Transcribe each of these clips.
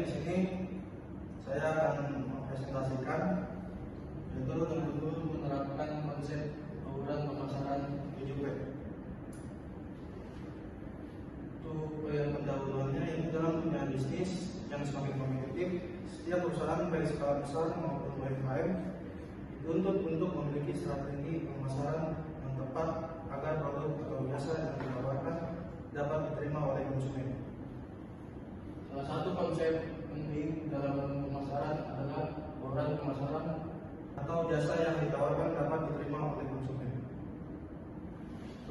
di sini saya akan mempresentasikan yaitu betul-betul menerapkan konsep bauran pemasaran 7P. Untuk yang pendahuluannya yaitu dalam dunia bisnis yang semakin kompetitif, setiap perusahaan baik skala besar maupun UMKM dituntut untuk memiliki strategi pemasaran yang tepat agar produk atau jasa yang ditawarkan dapat diterima oleh konsumen. Salah satu konsep penting dalam pemasaran adalah bauran pemasaran atau jasa yang ditawarkan dapat diterima oleh konsumen.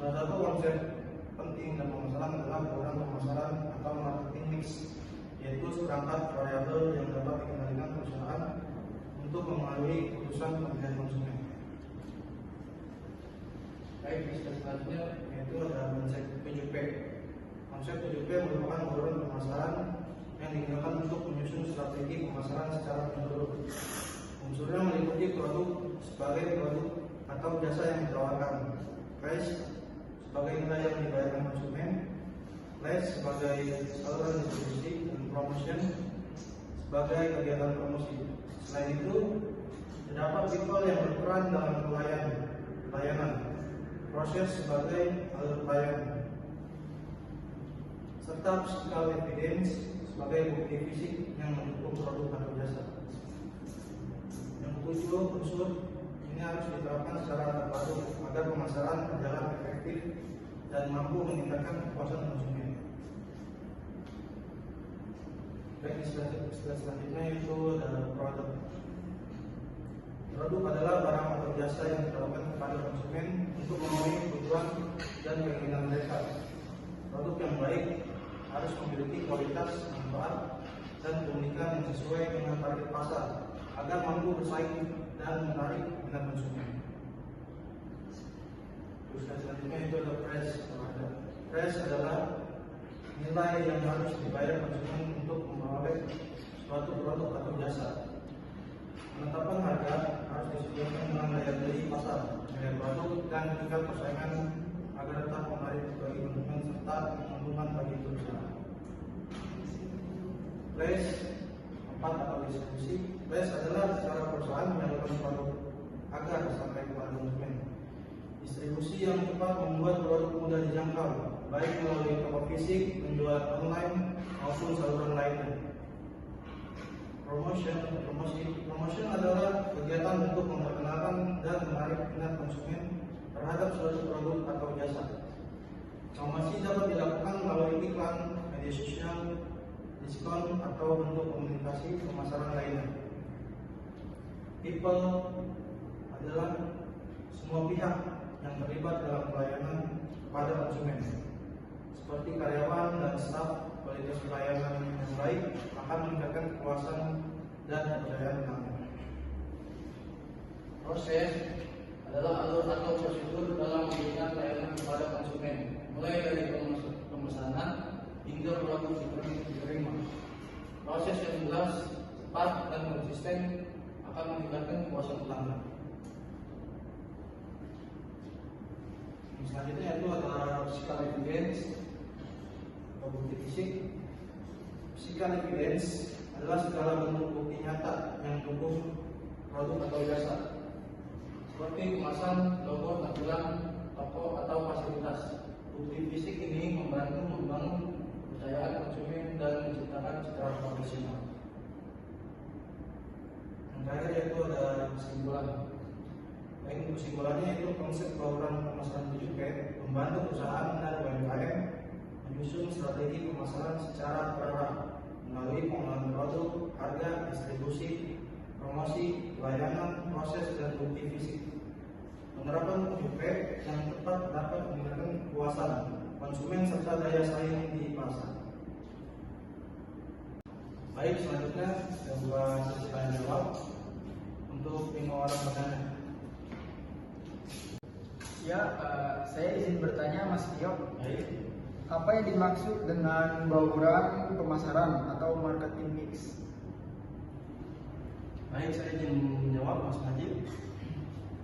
Salah satu konsep penting dalam pemasaran adalah bauran pemasaran atau marketing mix, yaitu seperangkat variabel yang dapat dikendalikan perusahaan untuk mempengaruhi keputusan pemilihan konsumen. Baik, selanjutnya yaitu ada konsep 7P. Konsep 7P merupakan bauran pemasaran yang digunakan untuk menyusun strategi pemasaran secara menyeluruh. Unsurnya meliputi produk sebagai produk atau jasa yang ditawarkan, price sebagai nilai yang dibayarkan konsumen, place sebagai saluran distribusi, dan promotion sebagai kegiatan promosi. Selain itu, terdapat people yang berperan dalam pelayanan, proses sebagai alur pelayanan, serta physical evidence sebagai bukti fisik yang mendukung produk atau jasa. Yang ketujuh, unsur ini harus diterapkan secara terpadu agar pemasaran berjalan efektif dan mampu meningkatkan kepuasan konsumen. Baik, selanjutnya itu adalah produk. Produk adalah barang atau jasa yang ditawarkan kepada konsumen untuk memenuhi kebutuhan dan keinginan mereka. Produk yang baik harus memiliki kualitas, manfaat, dan keunikan yang sesuai dengan target pasar agar mampu bersaing dan menarik minat konsumen. Terus selanjutnya itu adalah price. Price adalah nilai yang harus dibayar konsumen untuk memperoleh suatu produk atau jasa. Penetapan harga harus disesuaikan dengan daya beli pasar, nilai produk, dan tingkat persaingan agar tetap menarik bagi konsumen serta menguntungkan bagi perusahaan. Place tempat atau distribusi. Place adalah cara perusahaan menyalurkan produk agar sampai kepada konsumen. Distribusi yang tepat membuat produk mudah dijangkau, baik melalui toko fisik, penjualan online, maupun saluran lainnya. Promotion adalah kegiatan untuk memperkenalkan dan menarik minat konsumen terhadap suatu produk atau jasa. Promosi dapat dilakukan melalui iklan, media sosial, diskon, atau bentuk komunikasi pemasaran lainnya. People adalah semua pihak yang terlibat dalam pelayanan kepada konsumen, seperti karyawan dan staf. Kualitas pelayanan yang baik akan meningkatkan kepuasan dan kepercayaan pelanggan. Proses adalah alur atau prosedur dalam memberikan pelayanan kepada konsumen, mulai dari pemesanan hingga produk diterima. Proses yang jelas, cepat, dan konsisten akan meningkatkan kepuasan pelanggan. Selanjutnya itu adalah physical evidence atau bukti fisik. Physical evidence adalah segala bentuk bukti nyata yang mendukung produk atau jasa, seperti kemasan, logo, tampilan, toko, atau fasilitas. Bukti fisik ini membantu membangun kepercayaan konsumen dan menciptakan citra profesional. Yang terakhir yaitu ada kesimpulan. Baik, kesimpulannya itu konsep bauran pemasaran 7P membantu perusahaan dan UMKM menyusun strategi pemasaran secara terarah melalui pengenalan produk, harga, distribusi, promosi, layanan, proses, dan bukti fisik. Penerapan 7P yang tepat dapat meningkatkan kepuasan konsumen serta daya saing di pasar. Baik, selanjutnya kita buka sesi tanya jawab untuk 5 orang bertanya. Ya, saya izin bertanya Mas Tio. Baik. Apa yang dimaksud dengan bauran pemasaran atau marketing mix? Baik, saya izin menjawab Mas Najib.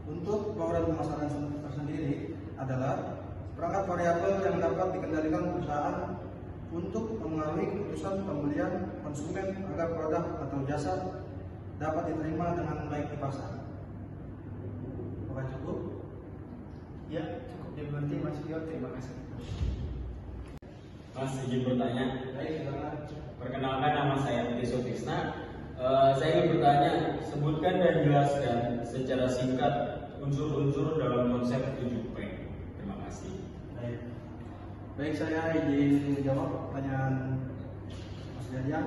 Untuk bauran pemasaran tersendiri adalah perangkat variabel yang dapat dikendalikan perusahaan untuk mempengaruhi keputusan pembelian konsumen agar produk atau jasa dapat diterima dengan baik di pasar. Apakah cukup? Ya, cukup dimengerti Mas Tio. Terima kasih. Mas izin bertanya. Baik, silakan. Perkenalkan, nama saya Budi Sutisna. Saya ingin bertanya, sebutkan dan jelaskan secara singkat unsur-unsur dalam konsep 7P. Terima kasih. Baik, saya izin menjawab pertanyaan Mas Jadian.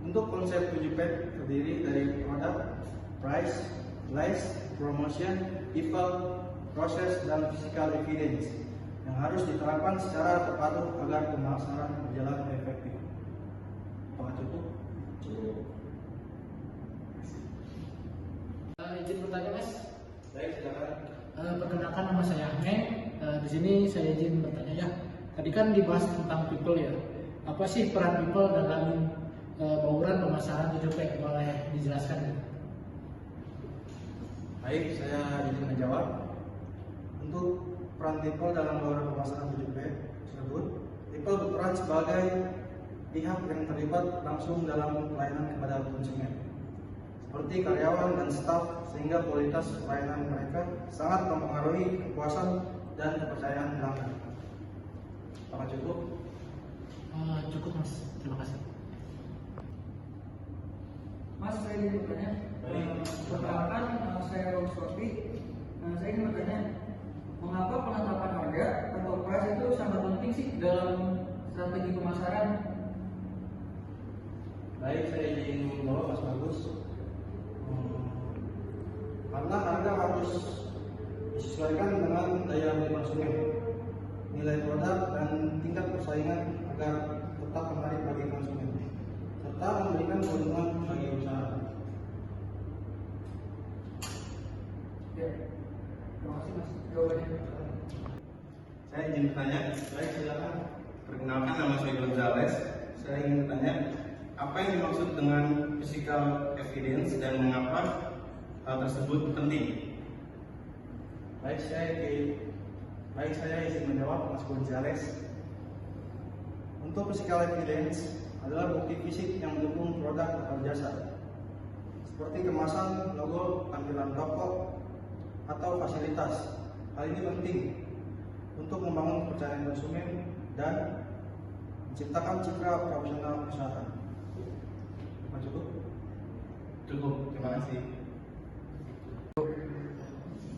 Untuk konsep 7P terdiri dari product, price, place, promotion, people, proses, dan physical evidence yang harus diterapkan secara terpadu agar pemasaran berjalan efektif. Apakah cukup? Cukup. Izin bertanya Mas. Baik, silakan. Perkenalkan, nama saya Ahmed. Di sini saya izin bertanya ya. Tadi kan dibahas tentang people ya. Apa sih peran people dalam bauran pemasaran 7P? Boleh dijelaskan ya? Baik, saya izin menjawab. Untuk peran people dalam bauran pemasaran 7P tersebut, people berperan sebagai pihak yang terlibat langsung dalam pelayanan kepada konsumen, seperti karyawan dan staf, sehingga kualitas pelayanan mereka sangat mempengaruhi kepuasan dan kepercayaan pelanggan. Apakah cukup? Cukup Mas. Terima kasih. Mas, saya ingin bertanya. Perkenalkan, saya Roswati. Saya ingin bertanya, mengapa penetapan harga atau price itu sangat penting sih dalam strategi pemasaran? Baik, saya izin menjawab Mas Bagus. Karena harga harus disesuaikan dengan daya beli konsumen, nilai produk, dan tingkat persaingan agar tetap menarik bagi konsumen, serta memberikan keuntungan bagi usaha. Ya, terima kasih Mas. Jawabannya. Saya izin bertanya. Baik, silakan. Perkenalkan, nama saya Gonzales. Saya ingin bertanya, apa yang dimaksud dengan physical evidence dan mengapa hal tersebut penting? Baik, saya izin menjawab, Mas Gonzales. Untuk physical evidence adalah bukti fisik yang mendukung produk atau jasa, seperti kemasan, logo, tampilan toko, atau fasilitas. Hal ini penting untuk membangun kepercayaan konsumen dan menciptakan citra profesional perusahaan. Cukup? Cukup, terima kasih.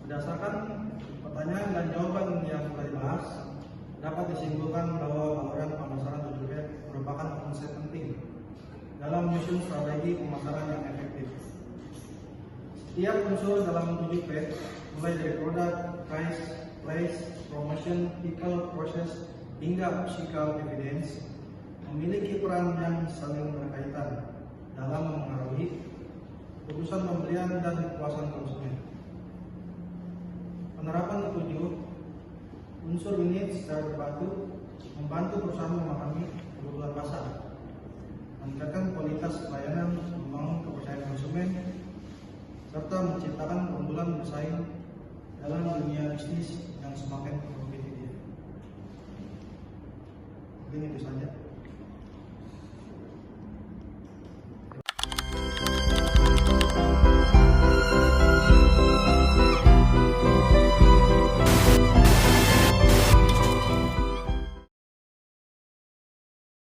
Berdasarkan pertanyaan dan jawaban yang telah dibahas, dapat disimpulkan bahwa bauran pemasaran 7P merupakan konsep penting dalam menyusun strategi pemasaran yang efektif. Setiap unsur dalam 7P, mulai dari produk, price, place, promotion, people, process, hingga physical evidence, memiliki peran yang saling berkaitan dalam mempengaruhi keputusan pembelian dan kepuasan konsumen. Penerapan ketujuh unsur ini secara terpadu membantu perusahaan memahami